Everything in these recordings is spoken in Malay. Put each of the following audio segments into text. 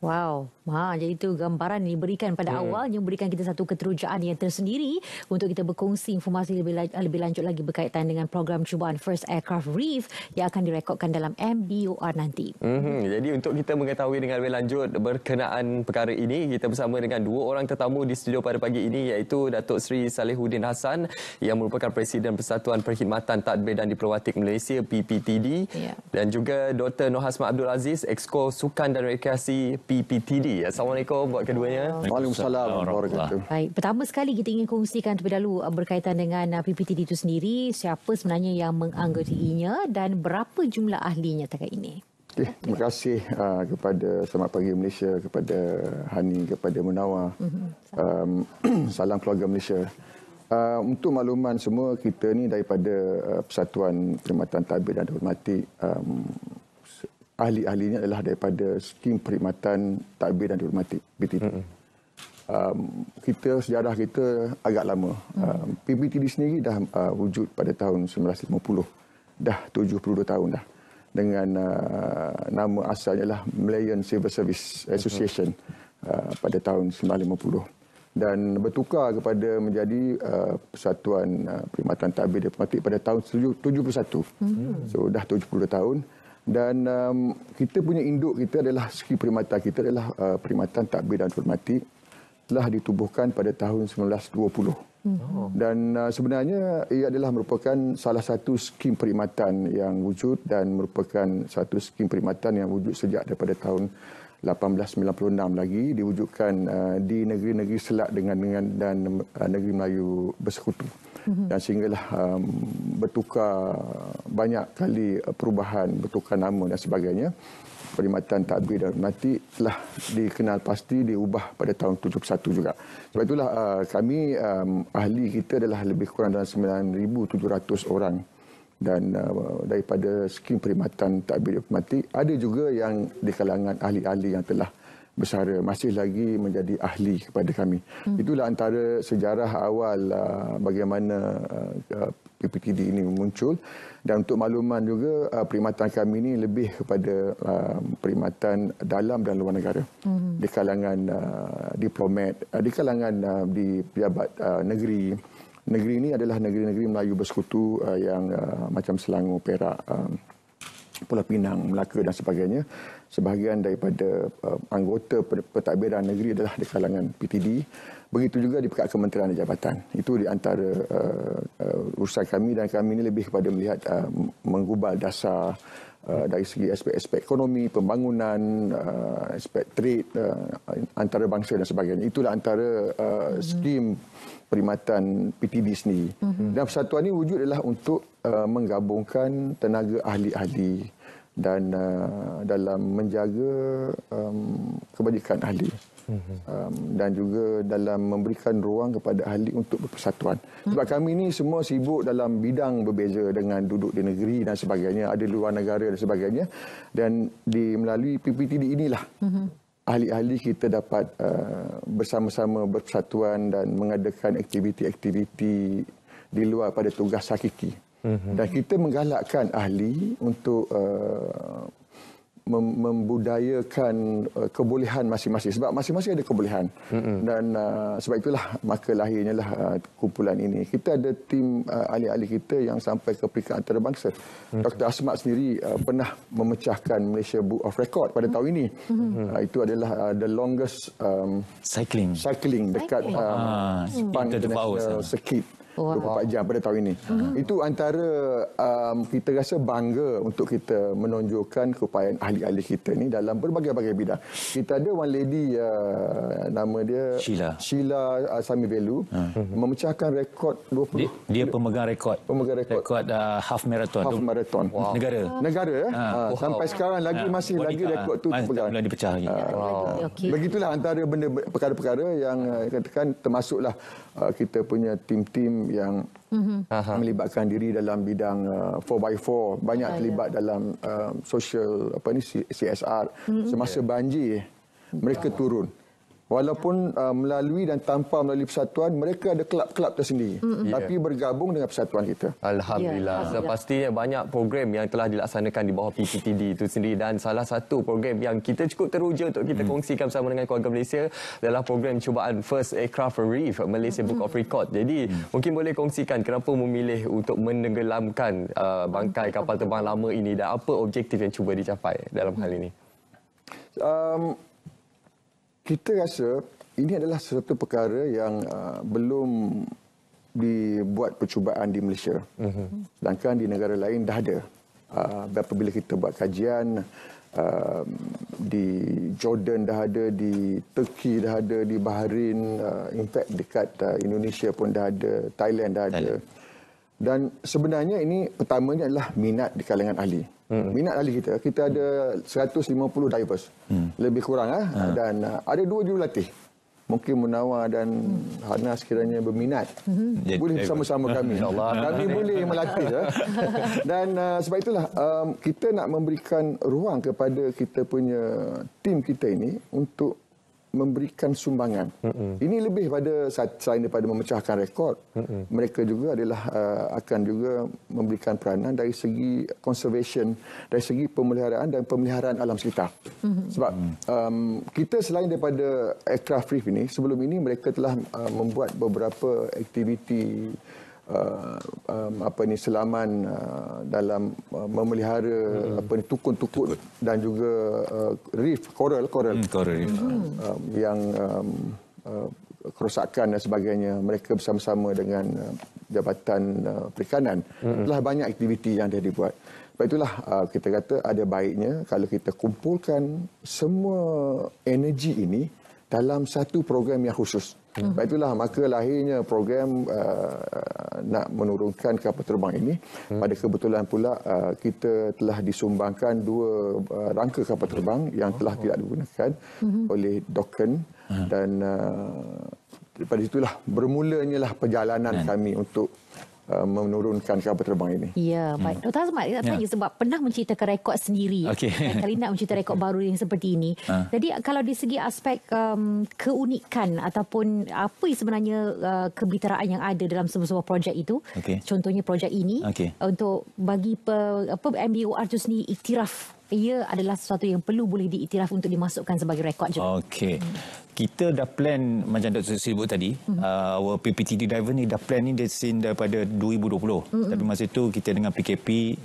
Wow, jadi itu gambaran yang diberikan pada awalnya, memberikan kita satu keterujaan yang tersendiri untuk kita berkongsi informasi lebih lanjut lagi berkaitan dengan program cubaan First Aircraft Reef yang akan direkodkan dalam MBOR nanti. Jadi untuk kita mengetahui dengan lebih lanjut berkenaan perkara ini, kita bersama dengan dua orang tetamu di studio pada pagi ini, iaitu Datuk Seri Salihuddin Hassan yang merupakan Presiden Persatuan Perkhidmatan Tadbir dan Diplomatik Malaysia PPTD, dan juga Dr. Noh Hasmat Abdul Aziz, Exco Sukan dan Rekreasi PPTD. Assalamualaikum buat keduanya. Waalaikumsalam warahmatullahi. Baik, pertama sekali kita ingin kongsikan terlebih dahulu berkaitan dengan PPTD itu sendiri, siapa sebenarnya yang menganggotinya dan berapa jumlah ahlinya terkait ini. Okay, terima kasih kepada Selamat Pagi Malaysia, kepada Hani, kepada Munawar. Salam keluarga Malaysia. Untuk makluman semua, kita ni daripada Persatuan Perkhidmatan Tadbir dan Diplomatik, ahli-ahlinya adalah daripada Skim Perkhidmatan Tadbir dan Diplomatik PTD. Sejarah kita agak lama. PPTD sendiri dah wujud pada tahun 1950. Dah 72 tahun dah. Dengan nama asalnya lah Malayan Civil Service Association pada tahun 1950. Dan bertukar kepada menjadi Persatuan Perkhidmatan Tadbir Diplomatik pada tahun 71. So dah 72 tahun. Dan kita punya induk kita adalah Skim Perkhidmatan kita adalah Perkhidmatan Tadbir dan Diplomatik, telah ditubuhkan pada tahun 1920. Dan sebenarnya ia adalah merupakan salah satu skim perkhidmatan yang wujud dan merupakan satu skim perkhidmatan yang wujud sejak daripada tahun 1896 lagi, diwujudkan di negeri-negeri Selat dan negeri Melayu bersekutu. Dan sehinggalah bertukar banyak kali perubahan, bertukar nama dan sebagainya. Perkhidmatan Tadbir dan Diplomatik telah dikenal pasti diubah pada tahun 71 juga. Sebab itulah kami ahli kita adalah lebih kurang dalam 9,700 orang. Dan daripada Skim Perkhidmatan Tadbir Diplomatik, ada juga yang di kalangan ahli-ahli yang telah bersara masih lagi menjadi ahli kepada kami. Itulah antara sejarah awal bagaimana PPTD ini muncul. Dan untuk makluman juga, perkhidmatan kami ini lebih kepada perkhidmatan dalam dan luar negara. Di kalangan diplomat, di kalangan di pejabat negeri. Negeri ini adalah negeri-negeri Melayu bersekutu yang macam Selangor, Perak, Pulau Pinang, Melaka dan sebagainya. Sebahagian daripada anggota pentadbiran negeri adalah di kalangan PTD. Begitu juga di pekat kementerian dan jabatan. Itu di antara urusan kami, dan kami ini lebih kepada melihat menggubal dasar dari segi aspek-aspek ekonomi, pembangunan, aspek trade antara bangsa dan sebagainya. Itulah antara skim perkhidmatan PTD sendiri. Dan persatuan ini wujud adalah untuk menggabungkan tenaga ahli-ahli dan dalam menjaga kebajikan ahli. Dan juga dalam memberikan ruang kepada ahli untuk berpersatuan. Sebab kami ini semua sibuk dalam bidang berbeza dengan duduk di negeri dan sebagainya, ada luar negara dan sebagainya. Dan melalui PPTD inilah ahli-ahli kita dapat bersama-sama berpersatuan dan mengadakan aktiviti-aktiviti di luar pada tugas hakiki. Dan kita menggalakkan ahli untuk membudayakan kebolehan masing-masing, sebab masing-masing ada kebolehan. Dan sebab itulah maka lahirnya lah kumpulan ini. Kita ada tim ahli-ahli kita yang sampai ke peringkat antarabangsa. Dr. Asmat sendiri pernah memecahkan Malaysia Book of Record pada tahun ini. Itu adalah the longest cycling dekat Sepang International Circuit. 24 jam pada tahun ini. Itu antara kita rasa bangga untuk kita menonjolkan keupayaan ahli-ahli kita ni dalam berbagai-bagai bidang. Kita ada one lady nama dia Sheila Sami Velu, memecahkan rekod 20. Dia pemegang rekod. Half marathon. Wow. Negara. Sampai sekarang lagi masih lagi rekod tu dipegang. Belum dipecah lagi. Begitulah antara benda perkara-perkara yang katakan termasuklah kita punya tim-tim yang melibatkan diri dalam bidang 4x4, banyak terlibat dalam social CSR. Semasa banjir mereka turun Walaupun melalui dan tanpa melalui persatuan, mereka ada kelab-kelab tersendiri. Tapi bergabung dengan persatuan kita. Alhamdulillah. Pastinya banyak program yang telah dilaksanakan di bawah PPTD itu sendiri, dan salah satu program yang kita cukup teruja untuk kita kongsikan bersama dengan keluarga Malaysia adalah program cubaan First Aircraft Reef Malaysia Book of Record. Jadi mungkin boleh kongsikan kenapa memilih untuk menenggelamkan bangkai kapal terbang lama ini dan apa objektif yang cuba dicapai dalam hal ini? Kita rasa ini adalah satu perkara yang belum dibuat percubaan di Malaysia. Sedangkan di negara lain dah ada. Apabila kita buat kajian, di Jordan dah ada, di Turki dah ada, di Bahrain, in fact dekat Indonesia pun dah ada, Thailand dah ada. Dan sebenarnya ini pertamanya adalah minat di kalangan ahli. Minat ahli kita ada 150 divers lebih kurang dan ada 2 jurulatih. Mungkin Munawar dan Hana sekiranya berminat, boleh bersama-sama kami. Kami boleh melatih. Dan sebab itulah kita nak memberikan ruang kepada kita punya tim kita ini untuk memberikan sumbangan. Ini lebih pada selain daripada memecahkan rekod, mereka juga adalah akan juga memberikan peranan dari segi conservation, dari segi pemeliharaan alam sekitar. Sebab kita selain daripada aircraft reef ini, sebelum ini mereka telah membuat beberapa aktiviti selaman dalam memelihara tukun-tukun dan juga reef coral reef yang kerosakan dan sebagainya. Mereka bersama-sama dengan Jabatan Perikanan telah banyak aktiviti yang dah dibuat. Sebab itulah kita kata ada baiknya kalau kita kumpulkan semua energi ini dalam satu program yang khusus. Sebab itulah maka lahirnya program nak menurunkan kapal terbang ini. Pada kebetulan pula kita telah disumbangkan 2 rangka kapal terbang yang telah tidak digunakan oleh Dokken dan daripada itulah bermulanya lah perjalanan kami untuk menurunkan kapal terbang ini. Ya, baik. Dr. Azmat, saya tanya sebab pernah menciptakan rekod sendiri. Kali nak menciptakan rekod baru yang seperti ini. Jadi kalau di segi aspek keunikan ataupun apa sebenarnya kebitaraan yang ada dalam sebuah projek itu, contohnya projek ini, untuk bagi MBOR itu sendiri iktiraf, ia adalah sesuatu yang perlu boleh diiktiraf untuk dimasukkan sebagai rekod juga. Kita dah plan macam Dr. sebut tadi, our PPTD diver ni dah plan ni daripada 2020. Tapi masa itu kita dengan PKP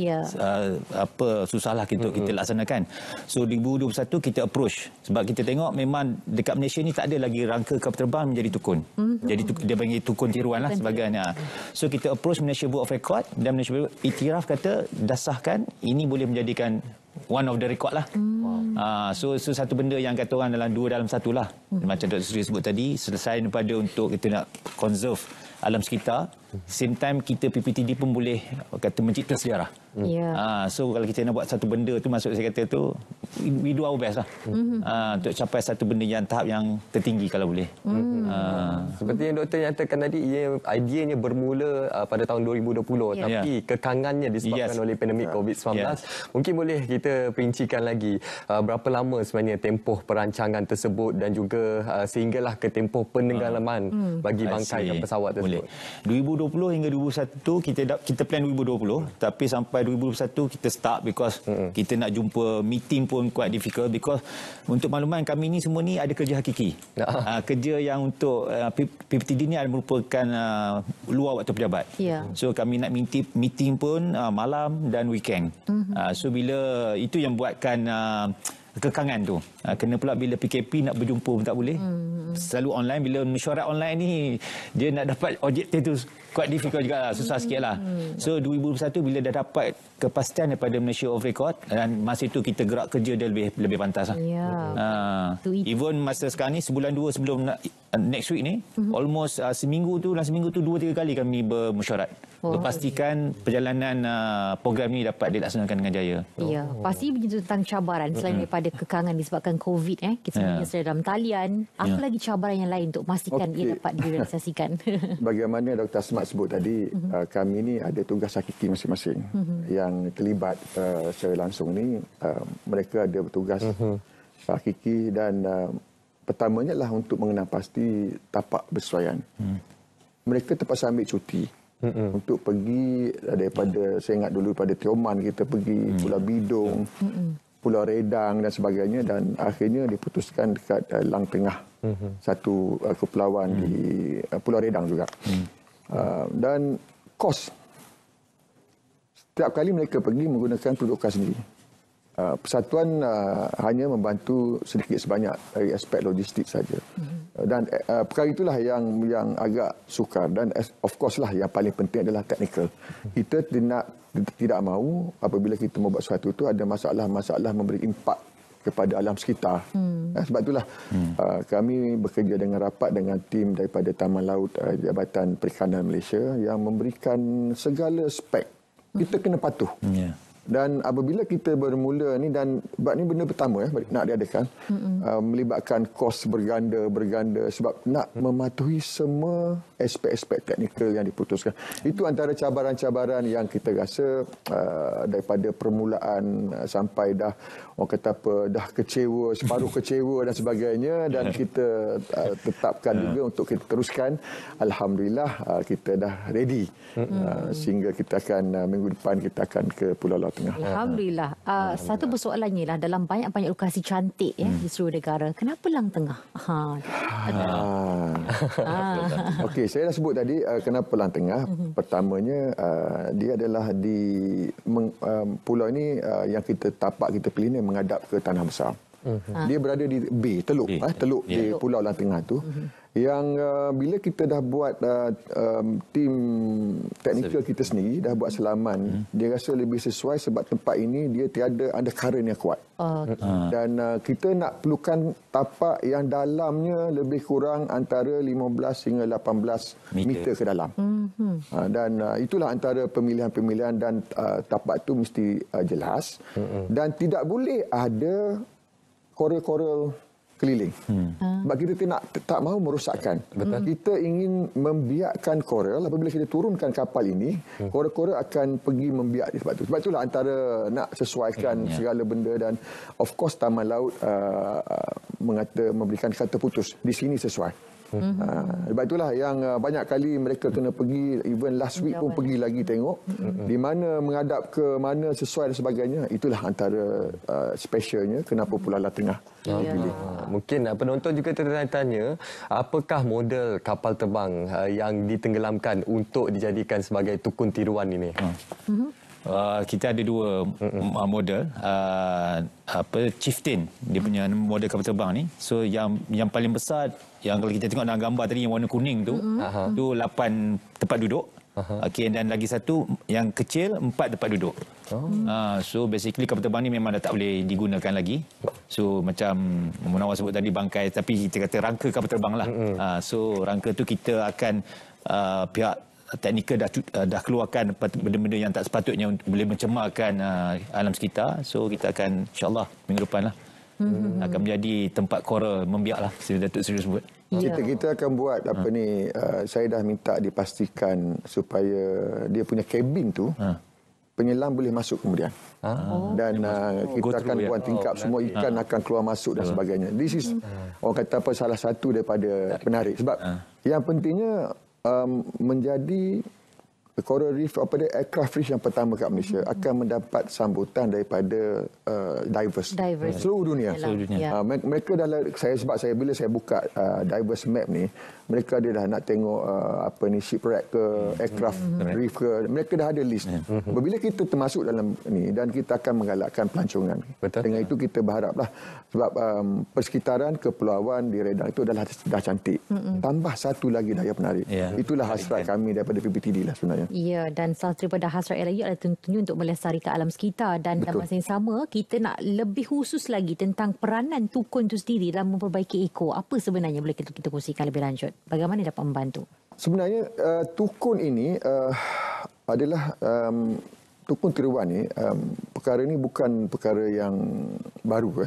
susahlah kita laksanakan. So 2021 kita approach sebab kita tengok memang dekat Malaysia ni tak ada lagi rangka kapal terbang menjadi tukun. Jadi dia panggil tukun tiruan lah sebagainya. So kita approach Malaysia Book of Record dan Malaysia Book iktiraf kata dasahkan ini boleh menjadikan one of the record lah. So satu benda yang kata orang dalam 2 dalam 1 lah. Macam Dr. Sri sebut tadi, selesai daripada untuk kita nak conserve alam sekitar, same time kita PPTD pun boleh kata mencipta sejarah. So kalau kita nak buat satu benda tu, maksud saya kata tu we do our best lah untuk capai satu benda yang tahap yang tertinggi kalau boleh. Seperti yang doktor nyatakan tadi, ideanya bermula pada tahun 2020 tapi kekangannya disebabkan oleh pandemik COVID-19. Mungkin boleh kita perincikan lagi berapa lama sebenarnya tempoh perancangan tersebut dan juga sehinggalah ke tempoh penenggelaman bagi bangkai pesawat tersebut. 2020 hingga 2021 kita plan 2020 tapi sampai 2021 kita start because kita nak jumpa meeting pun quite difficult because untuk makluman kami ni semua ni ada kerja hakiki. Kerja yang untuk PPTD ni ada merupakan luar waktu pejabat. So kami nak meeting pun malam dan weekend. So bila itu yang buatkan kekangan tu. Kena pula bila PKP nak berjumpa pun tak boleh. Selalu online. Bila mesyuarat online ni dia nak dapat objektif tu quite difficult juga lah. Susah sikit lah. So 2021 bila dah dapat kepastian daripada Malaysia of Record dan masa itu kita gerak kerja dia lebih pantas lah. Even masa sekarang ni sebulan 2 sebelum next week ni almost seminggu tu 2-3 kali kami bermesyuarat. Pastikan perjalanan program ni dapat dilaksanakan dengan jaya. Ya, pasti begitu tentang cabaran selain daripada kekangan disebabkan COVID. Kita sedang dalam talian. Apa lagi cabaran yang lain untuk memastikan ia dapat direalisasikan? Bagaimana Dr. Asmat sebut tadi, kami ni ada tugas hakiki masing-masing. Yang terlibat secara langsung ni, mereka ada bertugas hakiki dan pertamanya adalah untuk mengenal pasti tapak bersesuaian. Mereka terpaksa ambil cuti untuk pergi daripada, saya ingat dulu pada Tioman kita pergi Pulau Bidung, Pulau Redang dan sebagainya, dan akhirnya diputuskan dekat Lang Tengah, satu kepulauan di Pulau Redang juga. Dan kos setiap kali mereka pergi menggunakan pendudukan sendiri. Persatuan hanya membantu sedikit sebanyak dari aspek logistik saja. Dan perkara itulah yang agak sukar, dan of course lah yang paling penting adalah teknikal. Kita tidak mahu apabila kita membuat sesuatu itu ada masalah-masalah memberi impak kepada alam sekitar. Sebab itulah kami bekerja dengan rapat dengan tim daripada Taman Laut Jabatan Perikanan Malaysia yang memberikan segala spek. Kita kena patuh. Dan apabila kita bermula ni, dan sebab ni benda pertama nak diadakan, melibatkan kos berganda sebab nak mematuhi semua aspek-aspek teknikal yang diputuskan. Itu antara cabaran-cabaran yang kita rasa daripada permulaan sampai dah orang kata apa, dah kecewa, separuh kecewa dan sebagainya, dan kita tetapkan juga untuk kita teruskan. Alhamdulillah kita dah ready sehingga kita akan minggu depan kita akan ke Pulau Laut Tengah. Alhamdulillah. Satu persoalannya lah, dalam banyak-banyak lokasi cantik di seluruh negara, kenapa Lang Tengah? Okey, saya dah sebut tadi kenapa Lang Tengah. Pertamanya dia adalah di pulau ini yang kita tapak kita pilih ni menghadap ke Tanah Besar. Dia berada di bay, teluk di Pulau Lang Tengah tu. Yang bila kita dah buat tim teknikal kita sendiri, dah buat selaman, dia rasa lebih sesuai sebab tempat ini dia tiada undercurrent yang kuat. Dan kita nak perlukan tapak yang dalamnya lebih kurang antara 15 hingga 18 meter ke dalam. Dan itulah antara pemilihan-pemilihan, dan tapak tu mesti jelas. Dan tidak boleh ada koral-koral keliling. Sebab kita tak mahu merosakkan. Kita ingin membiakkan koral. Apabila kita turunkan kapal ini, koral-koral akan pergi membiak di tempat itu. Sebab itulah antara nak sesuaikan segala benda, dan of course Taman Laut memberikan kata putus. Di sini sesuai. Sebab itulah yang banyak kali mereka kena pergi, even last week pun pergi lagi tengok di mana menghadap ke mana sesuai dan sebagainya. Itulah antara specialnya kenapa Pulau Laut Tengah dipilih. Mungkin penonton juga tertanya, apakah model kapal terbang yang ditenggelamkan untuk dijadikan sebagai tukun tiruan ini? Kita ada dua model. Chieftain, dia punya model kapal terbang ni. So yang paling besar, yang kalau kita tengok dalam gambar tadi yang warna kuning tu, tu 8 tempat duduk. Okey, dan lagi satu yang kecil 4 tempat duduk. So basically kapal terbang ni memang dah tak boleh digunakan lagi. So macam Munawar sebut tadi bangkai, tapi kita kata rangka kapal terbang lah. So rangka tu kita akan pihak teknikal dah keluarkan benda-benda yang tak sepatutnya boleh mencemarkan alam sekitar. So kita akan insyaAllah minggu depan lah akan menjadi tempat koral membiak lah, Datuk Seri sebut. Kita akan buat apa ni, saya dah minta dipastikan supaya dia punya kabin tu penyelam boleh masuk kemudian. Dan kita akan buat tingkap, semua ikan akan keluar masuk dan sebagainya. This is orang kata apa, salah satu daripada penarik. Sebab yang pentingnya menjadi coral reef, aircraft reef yang pertama kat Malaysia akan mendapat sambutan daripada divers seluruh dunia. Mereka dah, bila saya buka divers map ni, mereka dah nak tengok shipwreck ke, aircraft reef ke, mereka dah ada list. Bila kita termasuk dalam ni, dan kita akan menggalakkan pelancongan. Dengan itu kita berharaplah, sebab persekitaran kepulauan di Redang itu dah cantik. Tambah satu lagi daya penarik. Itulah hasrat kami daripada PPTD lah sebenarnya. Ya, dan salah daripada hasrat lagi adalah tentunya untuk melestarikan alam sekitar, dan dalam masa yang sama kita nak lebih khusus lagi tentang peranan tukun itu sendiri dalam memperbaiki eko. Apa sebenarnya boleh kita kongsikan lebih lanjut? Bagaimana dapat membantu? Sebenarnya tukun ini adalah tukun tiruan ni, perkara ni bukan perkara yang baru.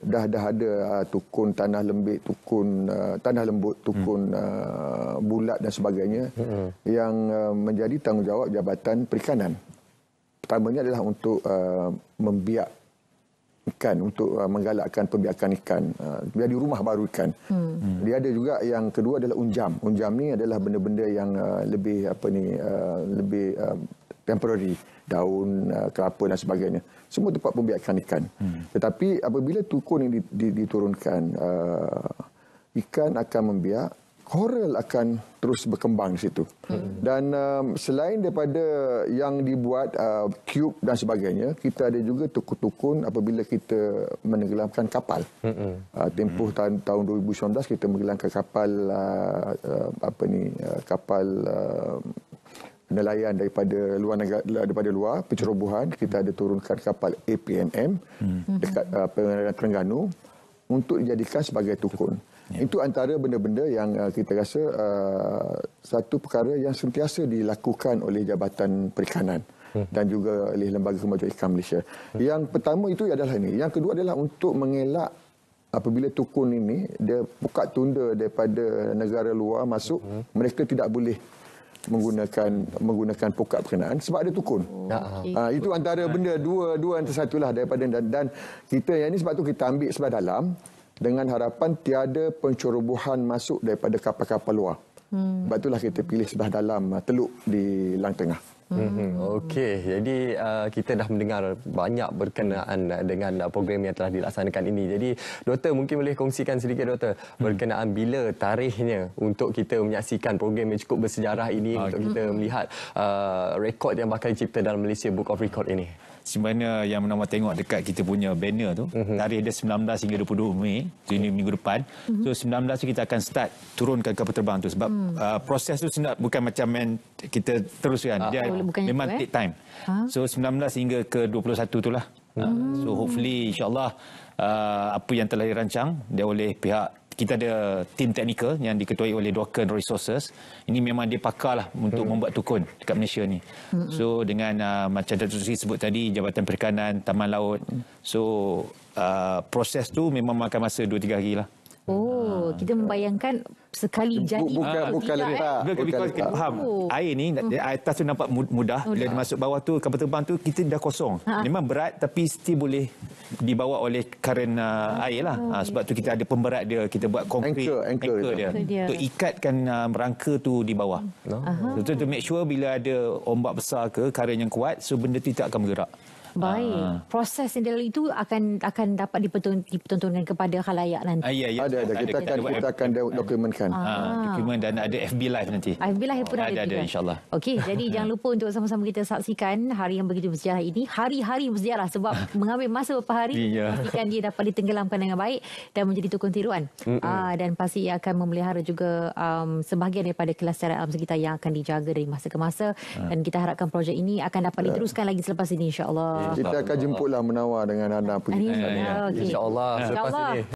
Dah ada tukun tanah lembik, tukun tanah lembut, tukun bulat dan sebagainya yang menjadi tanggungjawab Jabatan Perikanan. Pertamanya adalah untuk membiak ikan untuk menggalakkan pembiakan ikan, jadi rumah baru ikan. Dia ada juga yang kedua adalah unjam. Unjam ni adalah benda-benda yang lebih lebih temporary, daun, kelapa dan sebagainya. Semua tempat pembiakan ikan. Tetapi apabila tukun ini diturunkan, ikan akan membiak, koral akan terus berkembang di situ. Dan selain daripada yang dibuat cube dan sebagainya, kita ada juga tukun-tukun apabila kita menenggelamkan kapal. Tempoh tahun 2019 kita menenggelamkan kapal kapal nelayan daripada luar negara, daripada luar pencerobohan. Kita ada turunkan kapal APMM dekat Perairan Terengganu untuk dijadikan sebagai tukun. Itu antara benda-benda yang kita rasa satu perkara yang sentiasa dilakukan oleh Jabatan Perikanan dan juga oleh Lembaga Kemajuan Ikan Malaysia. Yang pertama itu adalah ini. Yang kedua adalah untuk mengelak apabila tukun ini dia buka tunda daripada negara luar masuk, mereka tidak boleh menggunakan pokok berkenaan sebab ada tukun. Itu antara benda dua antara satulah daripada dan kita yang ini sebab tu kita ambil sebelah dalam dengan harapan tiada pencerobohan masuk daripada kapal-kapal luar. Sebab itulah kita pilih sebelah dalam Teluk di Lang Tengah. Okey, jadi kita dah mendengar banyak berkenaan dengan program yang telah dilaksanakan ini. Jadi Doktor mungkin boleh kongsikan sedikit Doktor berkenaan bila tarikhnya untuk kita menyaksikan program yang cukup bersejarah ini, untuk kita melihat rekod yang bakal dicipta dalam Malaysia Book of Record ini. Sebenarnya yang menama tengok dekat kita punya banner tu, tarikh dia 19 hingga 22 Mei, ini minggu depan. So 19 tu kita akan start turunkan kapal terbang tu sebab proses tu bukan macam kita teruskan. Dia memang take time. So 19 hingga ke 21 tu lah. So hopefully insyaAllah apa yang telah dirancang dia oleh pihak, kita ada tim teknikal yang diketuai oleh Docken Resources. Ini memang dia pakar lah untuk membuat tukun dekat Malaysia ni. So dengan macam Datuk Seri sebut tadi, Jabatan Perikanan, Taman Laut. So proses tu memang makan masa 2-3 hari lah. Kita membayangkan sekali jadi. Bukan letak. Because kita faham air ni atas tu nampak mudah. Bila dia masuk bawah tu, kapal terbang tu kita dah kosong. Memang berat tapi still boleh dibawa oleh current air lah. Sebab tu kita ada pemberat dia, kita buat konkrit anchor dia untuk ikatkan rangka tu di bawah. To make sure bila ada ombak besar ke current yang kuat, so benda tu tak akan bergerak. Baik. Proses yang dalam itu akan dapat dipertontonkan kepada khalayak nanti. Ada. Kita akan dokumenkan. Dokumen dan ada FB Live nanti. FB Live pun ada insyaAllah. Okey, jadi jangan lupa untuk sama-sama kita saksikan hari yang begitu bersejarah ini. Hari-hari bersejarah sebab mengambil masa beberapa hari pastikan dia dapat ditenggelamkan dengan baik dan menjadi tukun tiruan. Dan pasti ia akan memelihara juga sebahagian daripada kelestarian alam sekitar yang akan dijaga dari masa ke masa. Dan kita harapkan projek ini akan dapat diteruskan lagi selepas ini insya-Allah. Kita akan jemputlah Menawar dengan Hana pergi. InsyaAllah selepas ini.